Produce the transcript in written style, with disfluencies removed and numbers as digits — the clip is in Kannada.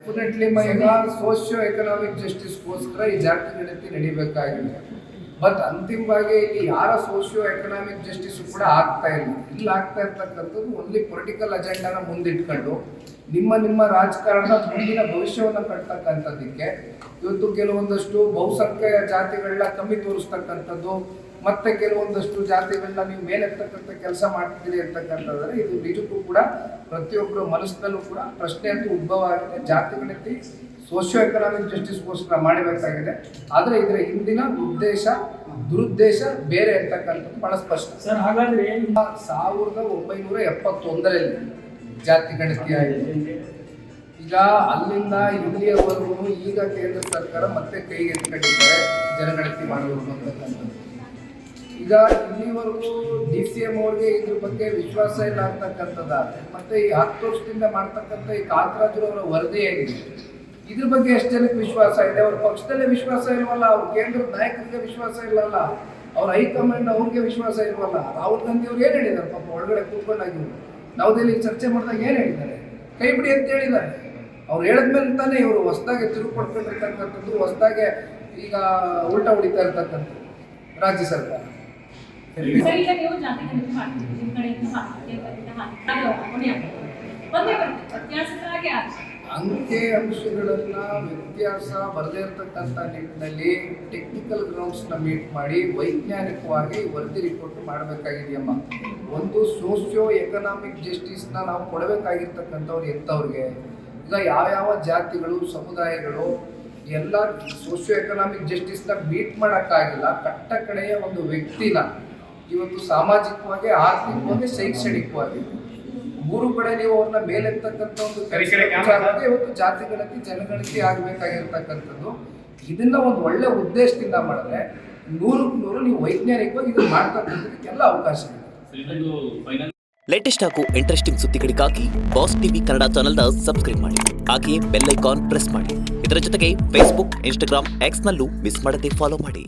ಡೆಫಿನೆಟ್ಲಿ ಈಗ ಸೋಷಿಯೋ ಎಕನಾಮಿಕ್ ಜಸ್ಟಿಸ್ಗೋಸ್ಕರ ಈ ಜಾತಿ ಗಣತಿ ನಡಿಬೇಕಾಗಿದೆ. ಬಟ್ ಅಂತಿಮವಾಗಿ ಇಲ್ಲಿ ಯಾರ ಸೋಷಿಯೋ ಎಕನಾಮಿಕ್ ಜಸ್ಟಿಸ್ ಕೂಡ ಆಗ್ತಾ ಇಲ್ಲ. ಇಲ್ಲಿ ಆಗ್ತಾ ಇರ್ತಕ್ಕಂಥದ್ದು ಓನ್ಲಿ ಪೊಲಿಟಿಕಲ್ ಅಜೆಂಡಾನ ಮುಂದಿಟ್ಕೊಂಡು ನಿಮ್ಮ ರಾಜಕಾರಣದ ಮುಂದಿನ ಭವಿಷ್ಯವನ್ನು ಕಟ್ತಕ್ಕಂಥದ್ದಕ್ಕೆ ಇವತ್ತು ಕೆಲವೊಂದಷ್ಟು ಬಹುಸಂಖ್ಯೆಯ ಜಾತಿಗಳನ್ನ ಕಮ್ಮಿ ತೋರಿಸ್ತಕ್ಕಂಥದ್ದು, ಮತ್ತೆ ಕೆಲವೊಂದಷ್ಟು ಜಾತಿಗಳನ್ನ ನೀವು ಮೇಲೆತ್ತಕ್ಕಂಥ ಕೆಲಸ ಮಾಡ್ತಿದ್ದೀರಿ ಅಂತಕ್ಕಂಥದ್ರೆ ಇದು ನಿಜಕ್ಕೂ ಕೂಡ ಪ್ರತಿಯೊಬ್ಬರ ಮನಸ್ಸಿನಲ್ಲೂ ಕೂಡ ಪ್ರಶ್ನೆ ಅಂತೂ ಉದ್ಭವ ಆಗಿದೆ. ಜಾತಿ ಗಣತಿ ಸೋಷಿಯೋ ಎಕನಾಮಿಕ್ ಜಸ್ಟಿಸ್ಗೋಸ್ಕರ ಮಾಡಬೇಕಾಗಿದೆ. ಆದರೆ ಇದರ ಹಿಂದಿನ ಉದ್ದೇಶ ದುರುದ್ದೇಶ ಬೇರೆ ಅಂತಕ್ಕಂಥದ್ದು ಬಹಳ ಸ್ಪಷ್ಟ. ಸರ್, ಹಾಗಾದ್ರೆ 1971ರಲ್ಲಿ ಜಾತಿ ಗಣತಿ ಆಯಿತು. ಈಗ ಅಲ್ಲಿಂದ ಇಲ್ಲಿಯವರೆಗೂ ಈಗ ಕೇಂದ್ರ ಸರ್ಕಾರ ಮತ್ತೆ ಕೈಗೆ ಎತ್ಕೊಂಡಿದ್ದಾರೆ ಜನಗಣತಿ ಮಾಡುವುದು ಅಂತಕ್ಕಂಥದ್ದು. ಈಗ ಇಲ್ಲಿವರೆಗೂ DCM ಅವ್ರಿಗೆ ಇದ್ರ ಬಗ್ಗೆ ವಿಶ್ವಾಸ ಇಲ್ಲ ಅಂತಕ್ಕಂಥದ್ದಾದ್ರೆ ಮತ್ತೆ ಈ 10 ವರ್ಷದಿಂದ ಮಾಡ್ತಕ್ಕಂಥ ಈ ಕಾಂತರಾಜುರವರ ವರದಿ ಏನಿದೆ ಇದ್ರ ಬಗ್ಗೆ ಎಷ್ಟು ಜನಕ್ಕೆ ವಿಶ್ವಾಸ ಇದೆ? ಅವ್ರ ಪಕ್ಷದಲ್ಲೇ ವಿಶ್ವಾಸ ಇಲ್ವಲ್ಲ, ಅವ್ರ ಕೇಂದ್ರದ ನಾಯಕರಿಗೆ ವಿಶ್ವಾಸ ಇಲ್ಲಲ್ಲ, ಅವ್ರ ಹೈಕಮಾಂಡ್ ಅವ್ರಿಗೆ ವಿಶ್ವಾಸ ಇಲ್ವಲ್ಲ. ರಾಹುಲ್ ಗಾಂಧಿ ಅವ್ರು ಏನು ಹೇಳಿದ್ದಾರೆ? ಪಾಪ ಒಳಗಡೆ ಕೂತ್ಕೊಂಡಾಗಿವ್ರು ನವದೆಹಲಿಗೆ ಚರ್ಚೆ ಮಾಡಿದಾಗ ಏನು ಹೇಳಿದ್ದಾರೆ? ಕೈ ಬಿಡಿ ಅಂತ ಹೇಳಿದ್ದಾರೆ. ಅವ್ರು ಹೇಳಿದ್ಮೇಲೆ ತಾನೇ ಇವರು ಹೊಸದಾಗಿ ತಿರುಗಿ ಪಡ್ಕೊಂಡಿರ್ತಕ್ಕಂಥದ್ದು, ಹೊಸದಾಗಿ ಈಗ ಉಲ್ಟಾ ಹೊಡಿತಾ ಇರ್ತಕ್ಕಂಥದ್ದು ರಾಜ್ಯ ಸರ್ಕಾರ. ಅಂಕಿ ಅಂಶಗಳನ್ನ ವ್ಯತ್ಯಾಸ ಬರದೇ ಇರತಕ್ಕಂಥ ನಿಟ್ಟಿನಲ್ಲಿ ಟೆಕ್ನಿಕಲ್ ಗ್ರೌಂಡ್ಸ್ನ ಮೀಟ್ ಮಾಡಿ ವೈಜ್ಞಾನಿಕವಾಗಿ ವರದಿ ರಿಪೋರ್ಟ್ ಮಾಡಬೇಕಾಗಿದೆಯಮ್ಮ. ಒಂದು ಸೋಷಿಯೋ ಎಕನಾಮಿಕ್ ಜಸ್ಟಿಸ್ನ ನಾವು ಕೊಡಬೇಕಾಗಿರ್ತಕ್ಕಂಥವ್ರು ಎಂಥವ್ರಿಗೆ? ಈಗ ಯಾವ ಜಾತಿಗಳು ಸಮುದಾಯಗಳು ಎಲ್ಲ ಸೋಷಿಯೋ ಎಕನಾಮಿಕ್ ಜಸ್ಟಿಸ್ನ ಮೀಟ್ ಮಾಡೋಕ್ಕಾಗಿಲ್ಲ. ಕಟ್ಟ ಕಡೆಯ ಒಂದು ವ್ಯಕ್ತಿನ ಇವತ್ತು ಸಾಮಾಜಿಕವಾಗಿ, ಆರ್ಥಿಕವಾಗಿ, ಶೈಕ್ಷಣಿಕವಾಗಿ ಮೂರು ಕಡೆ ನೀವು ಅವ್ರನ್ನ ಮೇಲೆತ್ತಕ್ಕಂಥ ಒಂದು ಇವತ್ತು ಜಾತಿ ಗಣತಿ ಜನಗಣತಿ ಆಗಬೇಕಾಗಿರ್ತಕ್ಕಂಥದ್ದು. ಇದನ್ನ ಒಂದು ಒಳ್ಳೆ ಉದ್ದೇಶದಿಂದ ಮಾಡಿದ್ರೆ 100% ನೀವು ವೈಜ್ಞಾನಿಕವಾಗಿ ಇದನ್ನು ಮಾಡ್ತಕ್ಕಂಥದಕ್ಕೆಲ್ಲ ಅವಕಾಶ ಇದೆ. ಲೇಟೆಸ್ಟ್ ಹಾಗೂ ಇಂಟ್ರೆಸ್ಟಿಂಗ್ ಸುದ್ದಿಗಳಿಗಾಗಿ ಬಾಸ್ ಟಿವಿ ಕನ್ನಡ ಚಾನೆಲ್ನ ಸಬ್ಸ್ಕ್ರೈಬ್ ಮಾಡಿ. ಹಾಗೆಯೇ ಬೆಲ್ ಐಕಾನ್ ಪ್ರೆಸ್ ಮಾಡಿ. ಇದರ ಜೊತೆಗೆ ಫೇಸ್ಬುಕ್, ಇನ್ಸ್ಟಾಗ್ರಾಮ್, ಎಕ್ಸ್ನಲ್ಲೂ ಮಿಸ್ ಮಾಡದೆ ಫಾಲೋ ಮಾಡಿ.